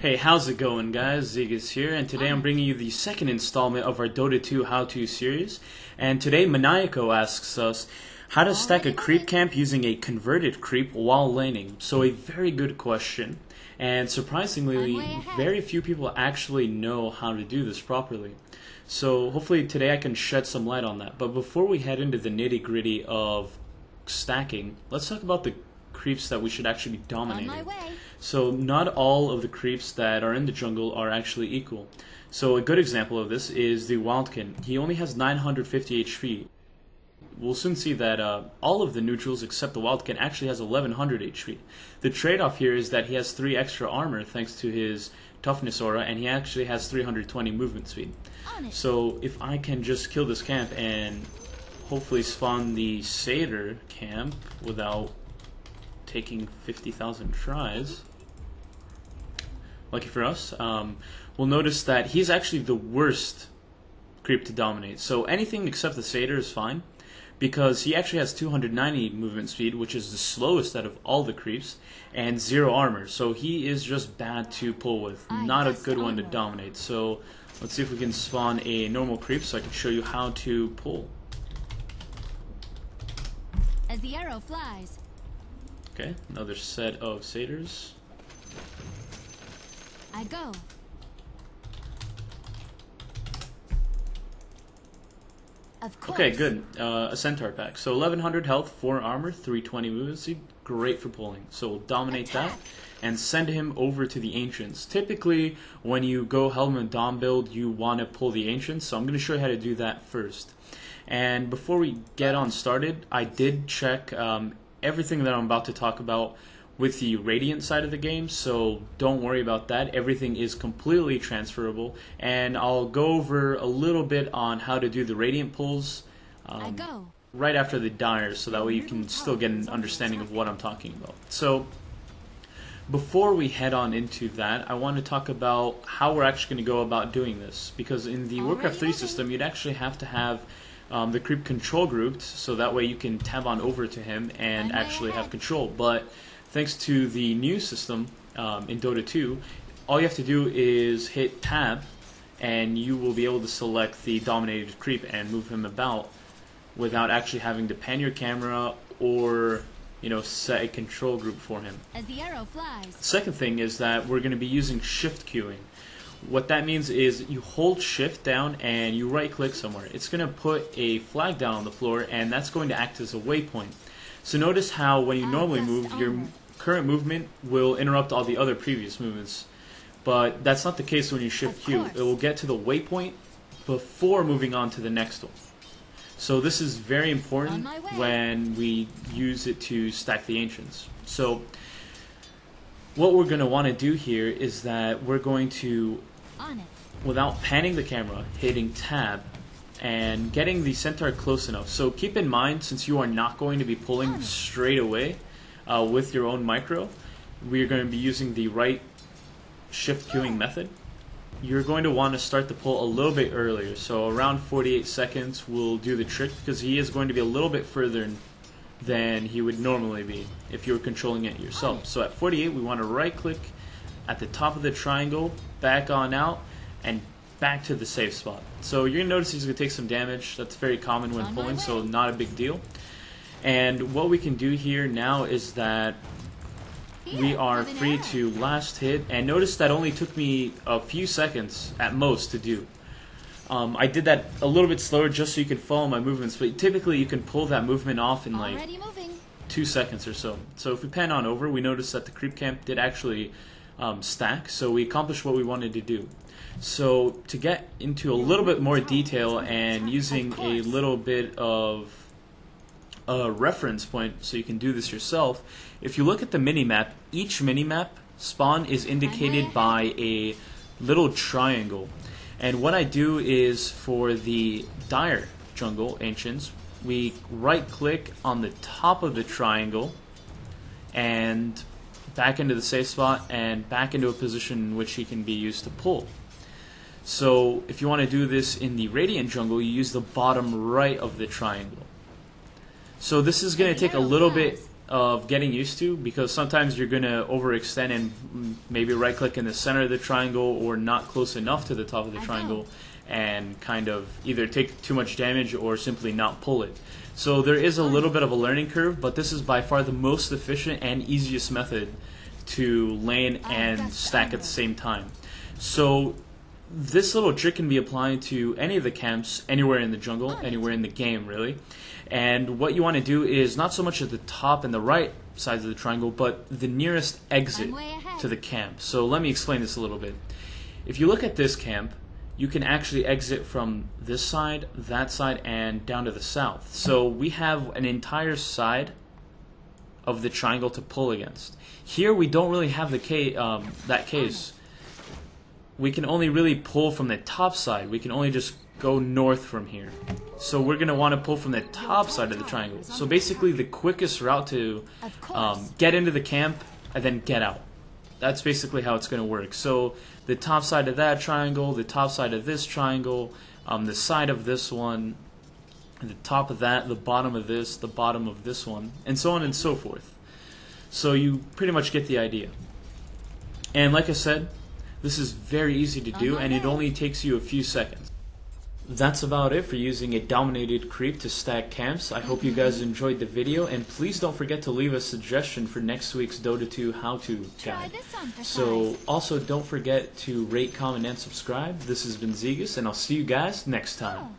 Hey, how's it going, guys? Zegas here, and today I'm bringing you the second installment of our Dota 2 how-to series. And today Maniaco asks us how to stack a creep camp using a converted creep while laning. So a very good question, and surprisingly, very few people actually know how to do this properly. So hopefully today I can shed some light on that. But before we head into the nitty-gritty of stacking, let's talk about the creeps that we should actually be dominating. So not all of the creeps that are in the jungle are actually equal. So a good example of this is the Wildkin. He only has 950 HP. We'll soon see that all of the neutrals except the Wildkin actually has 1100 HP. The trade-off here is that he has 3 extra armor thanks to his toughness aura, and he actually has 320 movement speed. So if I can just kill this camp and hopefully spawn the Satyr camp without taking 50,000 tries, lucky for us, we'll notice that he's actually the worst creep to dominate. So anything except the Satyr is fine, because he actually has 290 movement speed, which is the slowest out of all the creeps, and 0 armor. So he is just bad to pull with, not a good one to dominate. So let's see if we can spawn a normal creep so I can show you how to pull. As the arrow flies. Okay, another set of Satyrs. I go. Of course. Okay, good. A Centaur pack. So 1100 health, 4 armor, 320 movement speed. Great for pulling. So we'll dominate that and send him over to the Ancients. Typically, when you go Helmet Dom build, you want to pull the Ancients. So I'm going to show you how to do that first. And before we get on started, I did check everything that I'm about to talk about with the Radiant side of the game, so don't worry about that. Everything is completely transferable, and I'll go over a little bit on how to do the Radiant pulls right after the Dire, so that way you can still get an understanding of what I'm talking about. So before we head on into that, I want to talk about how we're actually going to go about doing this, because in the Warcraft 3 system, you'd actually have to have the creep control grouped, so that way you can tab on over to him and actually have control. But thanks to the new system in Dota 2, all you have to do is hit tab and you will be able to select the dominated creep and move him about without actually having to pan your camera or set a control group for him. As the arrow flies. The second thing is that we're going to be using shift queuing. What that means is you hold shift down and you right click somewhere. It's going to put a flag down on the floor, and that's going to act as a waypoint. So notice how when you normally move, your current movement will interrupt all the other previous movements. But that's not the case when you shift Q. It will get to the waypoint before moving on to the next one. So this is very important when we use it to stack the Ancients. So what we're going to want to do here is that we're going to, without panning the camera, hitting tab and getting the Centaur close enough. So keep in mind, since you are not going to be pulling straight away with your own micro, we're going to be using the right shift queuing method. You're going to want to start the pull a little bit earlier, so around 48 seconds will do the trick, because he is going to be a little bit further than he would normally be if you were controlling it yourself. So at 48, we want to right click at the top of the triangle, back on out, and back to the safe spot. So you're going to notice he's going to take some damage. That's very common when pulling, so not a big deal. And what we can do here now is that we are free to last hit, and notice that only took me a few seconds at most to do. I did that a little bit slower just so you can follow my movements, but typically you can pull that movement off in like 2 seconds or so. So if we pan on over, we notice that the creep camp did actually stack, so we accomplished what we wanted to do. So to get into a little bit more detail and using a little bit of a reference point so you can do this yourself, if you look at the minimap, each minimap spawn is indicated by a little triangle. And what I do is, for the Dire jungle Ancients, we right click on the top of the triangle and back into the safe spot and back into a position in which he can be used to pull. So if you want to do this in the Radiant jungle, you use the bottom right of the triangle. So this is going to take a little bit of getting used to, because sometimes you're going to overextend and maybe right click in the center of the triangle or not close enough to the top of the triangle and kind of either take too much damage or simply not pull it. So there is a little bit of a learning curve, but this is by far the most efficient and easiest method to lane and stack at the same time. So this little trick can be applied to any of the camps, anywhere in the jungle, anywhere in the game really. And what you want to do is not so much at the top and the right sides of the triangle, but the nearest exit to the camp. So let me explain this a little bit. If you look at this camp, you can actually exit from this side, that side, and down to the south. So we have an entire side of the triangle to pull against. Here we don't really have the that case. We can only really pull from the top side. We can only just go north from here. So we're going to want to pull from the top side of the triangle. So basically the quickest route to get into the camp and then get out. That's basically how it's going to work. So the top side of that triangle, the top side of this triangle, the side of this one, the top of that, the bottom of this, the bottom of this one, and so on and so forth. So you pretty much get the idea. And like I said, this is very easy to do, and it only takes you a few seconds. That's about it for using a dominated creep to stack camps. I hope you guys enjoyed the video, and please don't forget to leave a suggestion for next week's Dota 2 how-to guide. So also don't forget to rate, comment, and subscribe. This has been Zegas, and I'll see you guys next time.